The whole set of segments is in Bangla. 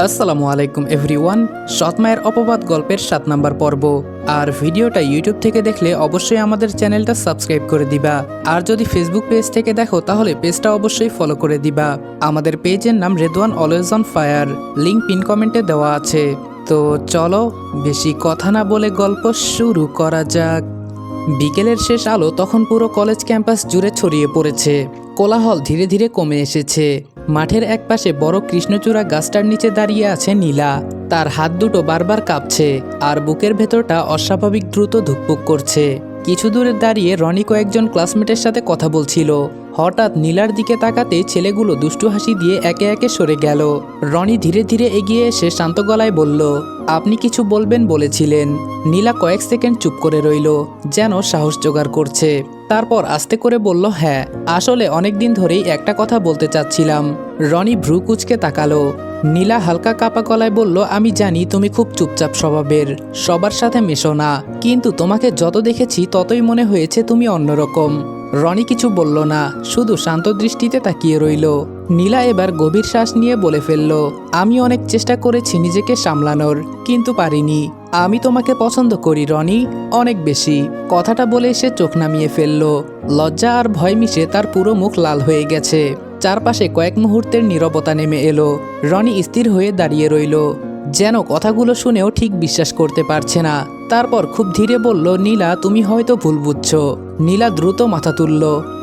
আসসালামু আলাইকুম এভরিওয়ান। সৎ মায়ের অপবাদ গল্পের 7 নম্বর পর্ব। আর ভিডিওটা ইউটিউব থেকে দেখলে অবশ্যই আমাদের চ্যানেলটা সাবস্ক্রাইব করে দিবা। আর যদি ফেসবুক পেজ থেকে দেখো তাহলে পেজটা অবশ্যই ফলো করে দিবা। আমাদের পেজের নাম Redwan always on fire, link pin কমেন্টে দেওয়া আছে। তো চলো বেশি কথা না বলে গল্প শুরু করা যাক। বিকেলের শেষ আলো তখন পুরো কলেজ ক্যাম্পাস জুড়ে ছড়িয়ে পড়েছে। কোলাহল ধীরে ধীরে কমে এসেছে। মাঠের একপাশে বড় কৃষ্ণচূড়া গাছটার নিচে দাঁড়িয়ে আছে নীলা। তার হাত দুটো বারবার কাঁপছে আর বুকের ভেতরটা অস্বাভাবিক দ্রুত ধুকপুক করছে। কিছু দূরে দাঁড়িয়ে রনি কয়েকজন ক্লাসমেটের সাথে কথা বলছিল। হঠাৎ নীলার দিকে তাকাতেই ছেলেগুলো দুষ্টু হাসি দিয়ে একে একে সরে গেল। রনি ধীরে ধীরে এগিয়ে এসে শান্ত গলায় বলল, আপনি কিছু বলবেন বলেছিলেন। নীলা কয়েক সেকেন্ড চুপ করে রইল, যেন সাহস জোগাড় করছে। তারপর আস্তে করে বলল, হ্যাঁ, আসলে অনেকদিন ধরেই একটা কথা বলতে চাচ্ছিলাম। রনি ভ্রু কুঁচকে তাকালো। নীলা হালকা কাপা গলায় বলল, আমি জানি তুমি খুব চুপচাপ স্বভাবের, সবার সাথে মেশো না, কিন্তু তোমাকে যত দেখেছি ততই মনে হয়েছে তুমি অন্যরকম। রনি কিছু বলল না, শুধু শান্ত দৃষ্টিতে তাকিয়ে রইল। নীলা এবার গভীর শ্বাস নিয়ে বলে ফেলল, আমি অনেক চেষ্টা করেছি নিজেকে সামলানোর, কিন্তু পারিনি। আমি তোমাকে পছন্দ করি রনি, অনেক বেশি। কথাটা বলে সে চোখ নামিয়ে ফেলল। লজ্জা আর ভয় মিশে তার পুরো মুখ লাল হয়ে গেছে। চারপাশে কয়েক মুহূর্তের নীরবতা নেমে এলো। রনি স্থির হয়ে দাঁড়িয়ে রইল, যেন কথাগুলো শুনেও ঠিক বিশ্বাস করতে পারছে না। তারপর খুব ধীরে বলল, নীলা, তুমি হয়তো ভুল বুঝছো। নীলা দ্রুত মাথা তুলল,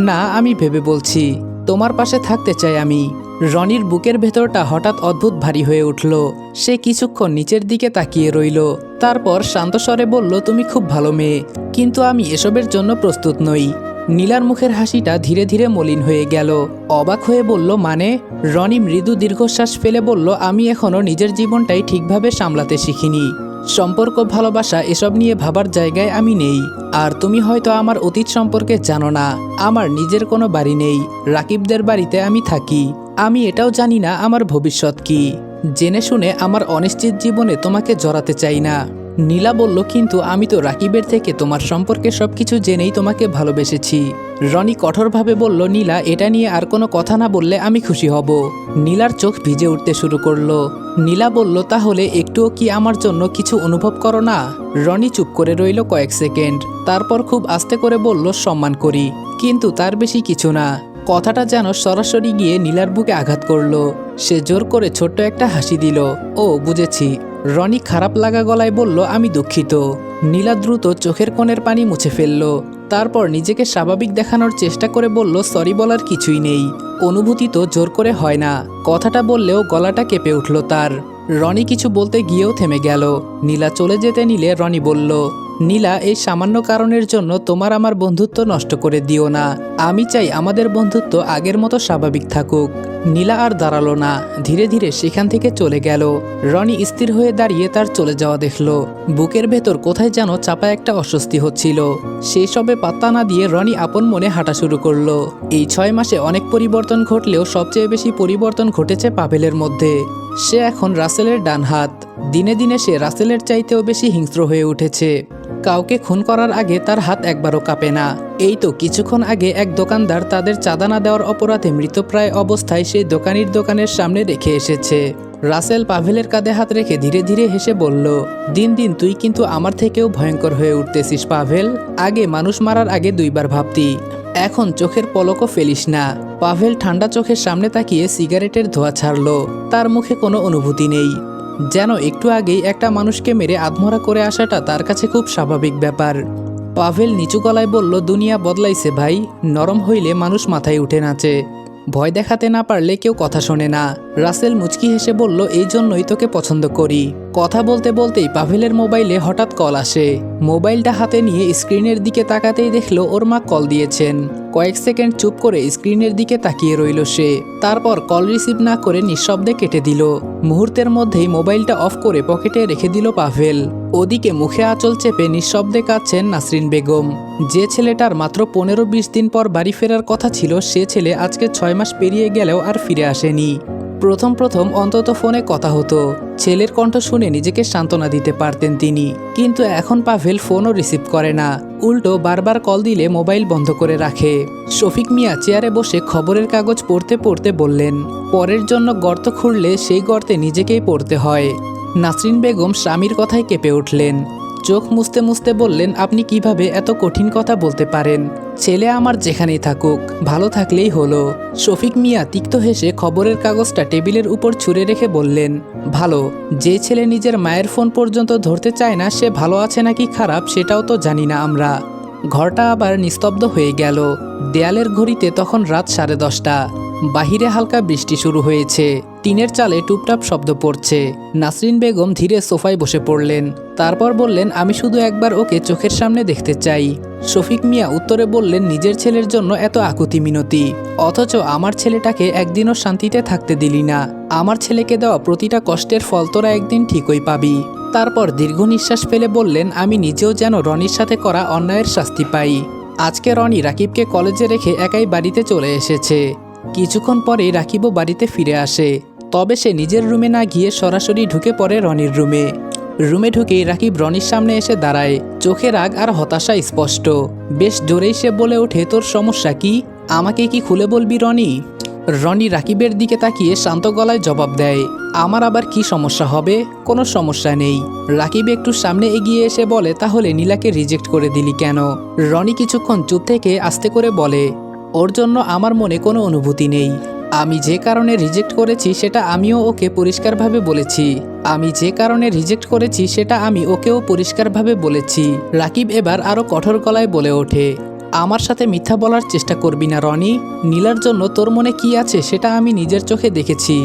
না, আমি ভেবে বলছি, তোমার পাশে থাকতে চাই আমি। রনির বুকের ভেতরটা হঠাৎ অদ্ভুত ভারী হয়ে উঠল। সে কিছুক্ষণ নিচের দিকে তাকিয়ে রইল। তারপর শান্ত স্বরে বলল, তুমি খুব ভালো মেয়ে, কিন্তু আমি এসবের জন্য প্রস্তুত নই। নীলার মুখের হাসিটা ধীরে ধীরে মলিন হয়ে গেল। অবাক হয়ে বলল, মানে? রনি মৃদু দীর্ঘশ্বাস ফেলে বলল, আমি এখনো নিজের জীবনটাই ঠিকভাবে সামলাতে শিখিনি। সম্পর্ক, ভালোবাসা এসব নিয়ে ভাবার জায়গায় আমি নেই। আর তুমি হয়তো আমার অতীত সম্পর্কে জানো না। আমার নিজের কোনো বাড়ি নেই, রাকিবদের বাড়িতে আমি থাকি। আমি এটাও জানি না আমার ভবিষ্যৎ কি। জেনে শুনে আমার অনিশ্চিত জীবনে তোমাকে জড়াতে চাই না। নীলা বলল, কিন্তু আমি তো রাকিবের থেকে তোমার সম্পর্কে সবকিছু জেনেই তোমাকে ভালোবেসেছি। রনি কঠোরভাবে বলল, নীলা, এটা নিয়ে আর কোনো কথা না বললে আমি খুশি হব। নীলার চোখ ভিজে উঠতে শুরু করলো। নীলা বলল, তাহলে একটুও কি আমার জন্য কিছু অনুভব করো না? রনি চুপ করে রইল কয়েক সেকেন্ড। তারপর খুব আস্তে করে বলল, সম্মান করি, কিন্তু তার বেশি কিছু না। কথাটা যেন সরাসরি গিয়ে নীলার বুকে আঘাত করলো। সে জোর করে ছোট্ট একটা হাসি দিল। ও, বুঝেছি। রনি খারাপ লাগা গলায় বলল, আমি দুঃখিত। নীলা দ্রুত চোখের কোণের পানি মুছে ফেলল। তারপর নিজেকে স্বাভাবিক দেখানোর চেষ্টা করে বলল, সরি বলার কিছুই নেই। অনুভূতি তো জোর করে হয় না। কথাটা বললেও গলাটা কেঁপে উঠল তার। রনি কিছু বলতে গিয়েও থেমে গেল। নীলা চলে যেতে নিলে রনি বলল, নীলা, এই সামান্য কারণের জন্য তোমার আমার বন্ধুত্ব নষ্ট করে দিও না। আমি চাই আমাদের বন্ধুত্ব আগের মতো স্বাভাবিক থাকুক। নীলা আর দাঁড়ালো না, ধীরে ধীরে সেখান থেকে চলে গেল। রনি স্থির হয়ে দাঁড়িয়ে তার চলে যাওয়া দেখল। বুকের ভেতর কোথায় যেন চাপা একটা অস্বস্তি হচ্ছিল। সেই সবে পাত্তা না দিয়ে রনি আপন মনে হাঁটা শুরু করলো। এই 6 মাসে অনেক পরিবর্তন ঘটলেও সবচেয়ে বেশি পরিবর্তন ঘটেছে পাভেলের মধ্যে। সে এখন রাসেলের ডান হাত। দিনে দিনে সে রাসেলের চাইতেও বেশি হিংস্র হয়ে উঠেছে। কাউকে খুন করার আগে তার হাত একবারও কাঁপে না। এই তো কিছুক্ষণ আগে এক দোকানদার তাদের চাঁদা না দেওয়ার অপরাধে মৃতপ্রায় অবস্থায় সেই দোকানির দোকানের সামনে রেখে এসেছে। রাসেল পাভেলের কাঁধে হাত রেখে ধীরে ধীরে হেসে বলল, দিন দিন তুই কিন্তু আমার থেকেও ভয়ঙ্কর হয়ে উঠতেছিস পাভেল। আগে মানুষ মারার আগে 2 বার ভাবতি, এখন চোখের পলকও ফেলিস না। পাভেল ঠান্ডা চোখের সামনে তাকিয়ে সিগারেটের ধোঁয়া ছাড়ল। তার মুখে কোনো অনুভূতি নেই, যেন একটু আগেই একটা মানুষকে মেরে আধমরা করে আসাটা তার কাছে খুব স্বাভাবিক ব্যাপার। পাভেল নিচু গলায় বলল, দুনিয়া বদলাইছে ভাই, নরম হইলে মানুষ মাথায় উঠে নাচে, ভয় দেখাতে না পারলে কেউ কথা শোনে না। রাসেল মুচকি হেসে বলল, এই জন্যই তোকে পছন্দ করি। কথা বলতে বলতেই পাভেলের মোবাইলে হঠাৎ কল আসে। মোবাইলটা হাতে নিয়ে স্ক্রিনের দিকে তাকাতেই দেখল ওর মা কল দিয়েছেন। কয়েক সেকেন্ড চুপ করে স্ক্রিনের দিকে তাকিয়ে রইল সে। তারপর কল রিসিভ না করে নিঃশব্দে কেটে দিল। মুহূর্তের মধ্যেই মোবাইলটা অফ করে পকেটে রেখে দিল পাভেল। ওদিকে মুখে আঁচল চেপে নিঃশব্দে কাঁদছেন নাসরিন বেগম। যে ছেলেটার মাত্র 15-20 দিন পর বাড়ি ফেরার কথা ছিল, সে ছেলে আজকে 6 মাস পেরিয়ে গেলেও আর ফিরে আসেনি। প্রথম প্রথম অন্তত ফোনে কথা হতো, ছেলের কণ্ঠ শুনে নিজেকে সান্ত্বনা দিতে পারতেন তিনি। কিন্তু এখন পাভেল ফোনও রিসিভ করে না, উল্টো বারবার কল দিলে মোবাইল বন্ধ করে রাখে। শফিক মিয়া চেয়ারে বসে খবরের কাগজ পড়তে পড়তে বললেন, পরের জন্য গর্ত খুঁড়লে সেই গর্তে নিজেকেই পড়তে হয়। নাসরিন বেগম স্বামীর কথায় কেঁপে উঠলেন, চোখ মুছতে মুছতে বললেন, আপনি কিভাবে এত কঠিন কথা বলতে পারেন? ছেলে আমার যেখানেই থাকুক, ভালো থাকলেই হলো। শফিক মিয়া তিক্ত হেসে খবরের কাগজটা টেবিলের উপর ছুঁড়ে রেখে বললেন, ভালো? যে ছেলে নিজের মায়ের ফোন পর্যন্ত ধরতে চায় না, সে ভালো আছে নাকি খারাপ সেটাও তো জানি না আমরা। ঘরটা আবার নিস্তব্ধ হয়ে গেল। দেয়ালের ঘড়িতে তখন রাত 10:30। বাহিরে হালকা বৃষ্টি শুরু হয়েছে, টিনের চালে টুপটাপ শব্দ পড়ছে। নাসরিন বেগম ধীরে সোফায় বসে পড়লেন, তারপর বললেন, আমি শুধু একবার ওকে চোখের সামনে দেখতে চাই। শফিক মিয়া উত্তরে বললেন, নিজের ছেলের জন্য এত আকুতি মিনতি, অথচ আমার ছেলেটাকে একদিনও শান্তিতে থাকতে দিলি না। আমার ছেলেকে দেওয়া প্রতিটা কষ্টের ফল তোরা একদিন ঠিকই পাবি। তারপর দীর্ঘ নিঃশ্বাস ফেলে বললেন, আমি নিজেও যেন রনির সাথে করা অন্যায়ের শাস্তি পাই। আজকে রনি রাকিবকে কলেজে রেখে একাই বাড়িতে চলে এসেছে। কিছুক্ষণ পরেই রাকিবও বাড়িতে ফিরে আসে, তবে সে নিজের রুমে না গিয়ে সরাসরি ঢুকে পড়ে রনির রুমে। রুমে ঢুকেই রাকিব রনির সামনে এসে দাঁড়ায়, চোখে রাগ আর হতাশা স্পষ্ট। বেশ জোরেই সে বলে ওঠে, তোর সমস্যা কি? আমাকে কি খুলে বলবি রনি? রনি রাকিবের দিকে তাকিয়ে শান্ত গলায় জবাব দেয়, আমার আবার কি সমস্যা হবে? কোনো সমস্যা নেই। রাকিব একটু সামনে এগিয়ে এসে বলে, তাহলে নীলাকে রিজেক্ট করে দিলি কেন? রনি কিছুক্ষণ চুপ থেকে আস্তে করে বলে, ওর জন্য আমার মনে কোনো অনুভূতি নেই। আমি যে কারণে রিজেক্ট করেছি সেটা আমিও ওকে পরিষ্কারভাবে বলেছি। আমি ওকেও পরিষ্কারভাবে বলেছি। রাকিব এবার আরো কঠোর গলায় বলে ওঠে, আমার সাথে মিথ্যা বলার চেষ্টা করবি না রনি। নীলার জন্য তোর মনে কি আছে সেটা আমি নিজের চোখে দেখেছি।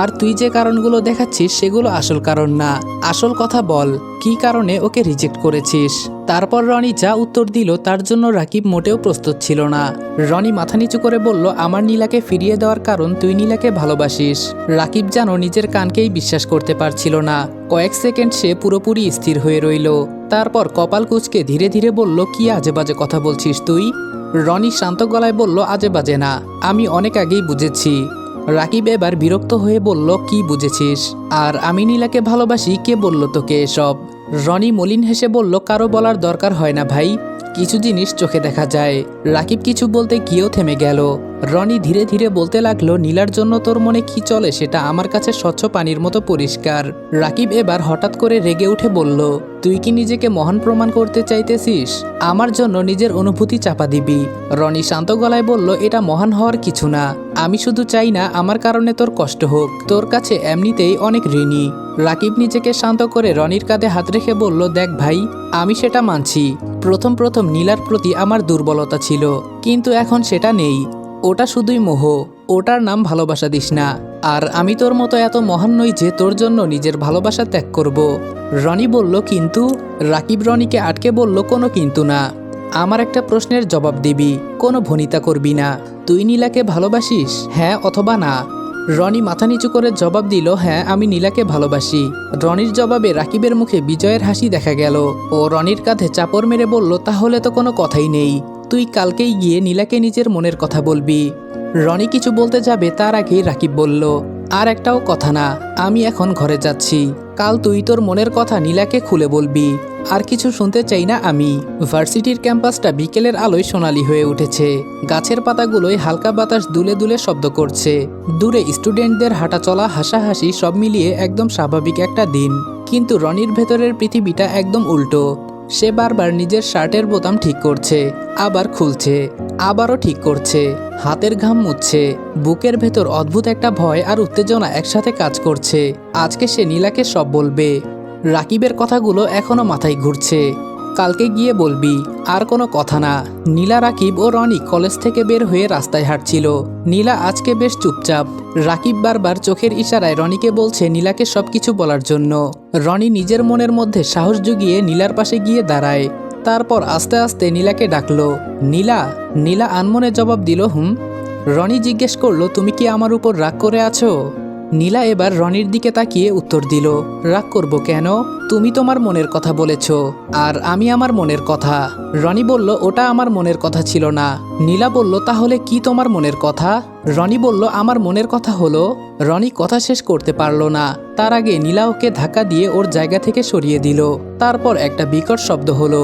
আর তুই যে কারণগুলো দেখাচ্ছিস সেগুলো আসল কারণ না। আসল কথা বল, কি কারণে ওকে রিজেক্ট করেছিস? তারপর রনি যা উত্তর দিল তার জন্য রাকিব মোটেও প্রস্তুত ছিল না। রনি মাথা নিচু করে বলল, আমার নীলাকে ফিরিয়ে দেওয়ার কারণ তুই নীলাকে ভালোবাসিস। রাকিব যেন নিজের কানকেই বিশ্বাস করতে পারছিল না। কয়েক সেকেন্ড সে পুরোপুরি স্থির হয়ে রইল, তারপর কপাল কুঁচকে ধীরে ধীরে বলল, কি আজে বাজে কথা বলছিস তুই? রনি শান্ত গলায় বলল, আজে বাজে না, আমি অনেক আগেই বুঝেছি। রাকিব এবার বিরক্ত হয়ে বলল, কি বুঝেছিস? আর আমি নীলাকে ভালোবাসি কে বলল তোকে এসব? রনি মলিন হেসে বলল, কারো বলার দরকার হয় না ভাই, কিছু জিনিস চোখে দেখা যায়। রাকিব কিছু বলতে গিয়েও থেমে গেল। রনি ধীরে ধীরে বলতে লাগলো, নীলার জন্য তোর মনে কি চলে সেটা আমার কাছে স্বচ্ছ পানির মতো পরিষ্কার। রাকিব এবার হঠাৎ করে রেগে উঠে বলল, তুই কি নিজেকে মহান প্রমাণ করতে চাইতেছিস? আমার জন্য নিজের অনুভূতি চাপা দিবি? রনি শান্ত গলায় বলল, এটা মহান হওয়ার কিছু না। আমি শুধু চাই না আমার কারণে তোর কষ্ট হোক। তোর কাছে এমনিতেই অনেক ঋণী। রাকিব নিজেকে শান্ত করে রনির কাঁধে হাত রেখে বলল, দেখ ভাই, আমি সেটা মানছি। প্রথম প্রথম নীলার প্রতি আমার দুর্বলতা ছিল, কিন্তু এখন সেটা নেই। ওটা শুধুই মোহ, ওটার নাম ভালোবাসা দিস না। আর আমি তোর মতো এত মহান নই যে তোর জন্য নিজের ভালোবাসা ত্যাগ করব। রনি বলল, কিন্তু? রাকিব রনিকে আটকে বলল, কোনো কিন্তু না। আমার একটা প্রশ্নের জবাব দিবি, কোনো ভনিতা করবি না। তুই নীলাকে ভালোবাসিস, হ্যাঁ অথবা না? রনি মাথা নিচু করে জবাব দিল, হ্যাঁ আমি নীলাকে ভালোবাসি। রনির জবাবে রাকিবের মুখে বিজয়ের হাসি দেখা গেল। ও রনির কাঁধে চাপড় মেরে বলল, তাহলে তো কোনো কথাই নেই। তুই কালকেই গিয়ে নীলাকে নিজের মনের কথা বলবি। রনি কিছু বলতে যাবে তার আগেই রাকিব বলল, আর একটাও কথা না, আমি এখন ঘরে যাচ্ছি। কাল তুই তোর মনের কথা নীলাকে খুলে বলবি। আর কিছু শুনতে চাই না আমি। ভার্সিটির ক্যাম্পাসটা বিকেলের আলোয় সোনালি হয়ে উঠেছে। গাছের পাতাগুলোয় হালকা বাতাস দুলে দুলে শব্দ করছে। দূরে স্টুডেন্টদের হাঁটাচলা, হাসাহাসি সব মিলিয়ে একদম স্বাভাবিক একটা দিন। কিন্তু রনির ভেতরের পৃথিবীটা একদম উল্টো। সে বারবার নিজের শার্টের বোতাম ঠিক করছে, আবার খুলছে, আবারও ঠিক করছে। হাতের ঘাম মুছছে। বুকের ভেতর অদ্ভুত একটা ভয় আর উত্তেজনা একসাথে কাজ করছে। আজকে সে নীলাকে সব বলবে। রাকিবের কথাগুলো এখনো মাথায় ঘুরছে। কালকে গিয়ে বলবি, আর কোনো কথা না। নীলা, রাকিব ও রনি কলেজ থেকে বের হয়ে রাস্তায় হাঁটছিল। নীলা আজকে বেশ চুপচাপ। রাকিব বারবার চোখের ইশারায় রনিকে বলছে নীলাকে সবকিছু বলার জন্য। রনি নিজের মনের মধ্যে সাহস জুগিয়ে নীলার পাশে গিয়ে দাঁড়ায়। তারপর আস্তে আস্তে নীলাকে ডাকলো, নীলা। নীলা আনমনে জবাব দিল, হুম। রনি জিজ্ঞেস করলো, তুমি কি আমার উপর রাগ করে আছো? নীলা এবার রনির দিকে তাকিয়ে উত্তর দিল, রাগ করব কেন? তুমি তোমার মনের কথা বলেছ, আর আমি আমার মনের কথা। রনি বলল, ওটা আমার মনের কথা ছিল না। নীলা বলল, তাহলে কি তোমার মনের কথা? রনি বলল, আমার মনের কথা হলো। রনি কথা শেষ করতে পারল না, তার আগে নীলা ওকে ধাক্কা দিয়ে ওর জায়গা থেকে সরিয়ে দিল। তারপর একটা বিকট শব্দ হলো,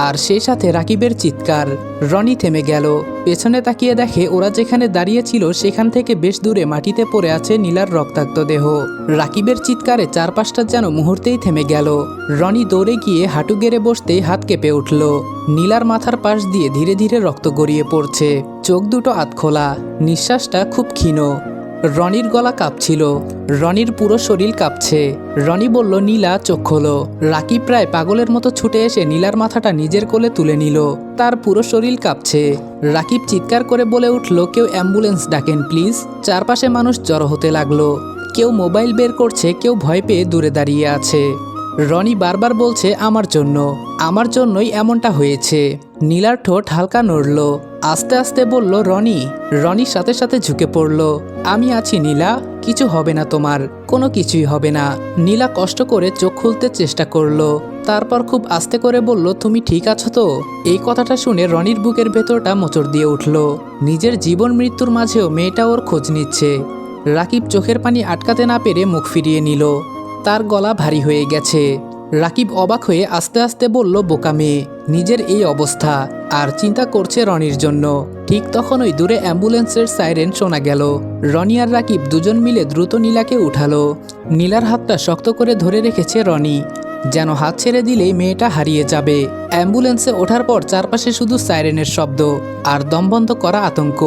আর সেই সাথে রাকিবের চিৎকার। রনি থেমে গেল, পেছনে তাকিয়ে দেখে ওরা যেখানে দাঁড়িয়ে ছিল সেখান থেকে বেশ দূরে মাটিতে পড়ে আছে নীলার রক্তাক্ত দেহ। রাকিবের চিৎকারে চারপাশটা যেন মুহূর্তেই থেমে গেল। রনি দৌড়ে গিয়ে হাঁটু গেড়ে বসতেই হাত কেঁপে উঠল। নীলার মাথার পাশ দিয়ে ধীরে ধীরে রক্ত গড়িয়ে পড়ছে, চোখ দুটো আধখোলা, নিঃশ্বাসটা খুব ক্ষীণ। রনির গলা কাঁপছিল, রনির পুরো শরীর কাঁপছে। রনি বলল, নীলা চোখ খোলো। রাকিব প্রায় পাগলের মতো ছুটে এসে নীলার মাথাটা নিজের কোলে তুলে নিল, তার পুরো শরীর কাঁপছে। রাকিব চিৎকার করে বলে উঠল, কেউ অ্যাম্বুলেন্স ডাকেন প্লিজ। চারপাশে মানুষ জড়ো হতে লাগলো, কেউ মোবাইল বের করছে, কেউ ভয় পেয়ে দূরে দাঁড়িয়ে আছে। রনি বারবার বলছে, আমার জন্য, আমার জন্যই এমনটা হয়েছে। নীলার ঠোঁট হালকা নড়ল, আস্তে আস্তে বলল, রনি। রনির সাথে সাথে ঝুঁকে পড়ল, আমি আছি নীলা, কিছু হবে না তোমার, কোনো কিছুই হবে না। নীলা কষ্ট করে চোখ খুলতে চেষ্টা করলো, তারপর খুব আস্তে করে বলল, তুমি ঠিক আছো তো? এই কথাটা শুনে রনির বুকের ভেতরটা মোচড় দিয়ে উঠল। নিজের জীবন মৃত্যুর মাঝেও মেয়েটা ওর খোঁজ নিচ্ছে। রাকিব চোখের পানি আটকাতে না পেরে মুখ ফিরিয়ে নিল, তার গলা ভারী হয়ে গেছে। রাকিব অবাক হয়ে আস্তে আস্তে বলল, বোকা মেয়ে, নিজের এই অবস্থা, আর চিন্তা করছে রনির জন্য। ঠিক তখনই দূরে অ্যাম্বুলেন্সের সাইরেন শোনা গেল। রনি আর রাকিব দুজন মিলে দ্রুত নীলাকে উঠালো। নীলার হাতটা শক্ত করে ধরে রেখেছে রনি, যেন হাত ছেড়ে দিলেই মেয়েটা হারিয়ে যাবে। অ্যাম্বুলেন্সে ওঠার পর চারপাশে শুধু সাইরেনের শব্দ আর দমবন্ধ করা আতঙ্ক।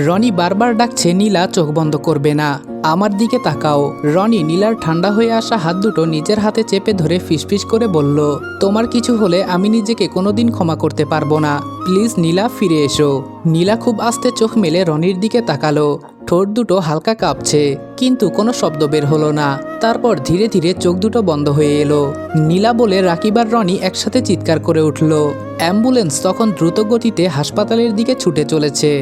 রনি বারবার ডাকছে, নীলা চোখ বন্ধ করবে না, আমার দিকে তাকাও। রনি নীলার ঠান্ডা হয়ে আসা হাত দুটো নিজের হাতে চেপে ধরে ফিসফিস করে বলল, তোমার কিছু হলে আমি নিজেকে কোনোদিন ক্ষমা করতে পারবো না, প্লিজ নীলা ফিরে এসো। নীলা খুব আস্তে চোখ মেলে রনির দিকে তাকালো, ঠোঁট দুটো হালকা কাঁপছে, কিন্তু কোনো শব্দ বের হলো না। তারপর ধীরে ধীরে চোখ দুটো বন্ধ হয়ে এলো। নীলা বলে রাকিব আর রনি একসাথে চিৎকার করে উঠল। অ্যাম্বুলেন্স তখন দ্রুত গতিতে হাসপাতালের দিকে ছুটে চলেছে।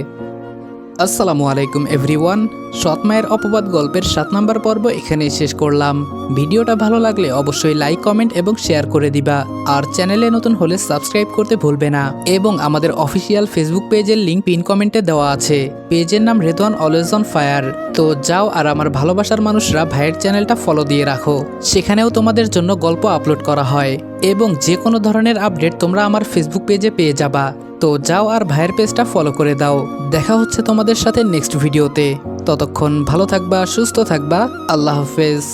আসসালামু আলাইকুম এভরিওয়ান, সৎ মায়ের অপবাদ গল্পের 7 নম্বর পর্ব এখানেই শেষ করলাম। ভিডিওটা ভালো লাগলে অবশ্যই লাইক, কমেন্ট এবং শেয়ার করে দিবা। আর চ্যানেলে নতুন হলে সাবস্ক্রাইব করতে ভুলবে না। এবং আমাদের অফিসিয়াল ফেসবুক পেজের লিঙ্ক পিন কমেন্টে দেওয়া আছে। পেজের নাম রেদওয়ান অলওয়েজ অন ফায়ার। তো যাও আর আমার ভালোবাসার মানুষরা ভাইয়ের চ্যানেলটা ফলো দিয়ে রাখো, সেখানেও তোমাদের জন্য গল্প আপলোড করা হয়। এবং যে কোনো ধরনের আপডেট তোমরা আমার ফেসবুক পেজে পেয়ে যাবা। তো যাও আর ভাইয়ের পেজটা ফলো করে দাও। দেখা হচ্ছে তোমাদের সাথে নেক্সট ভিডিওতে। ততক্ষণ ভালো থাকবা, সুস্থ থাকবা, আল্লাহ হাফেজ।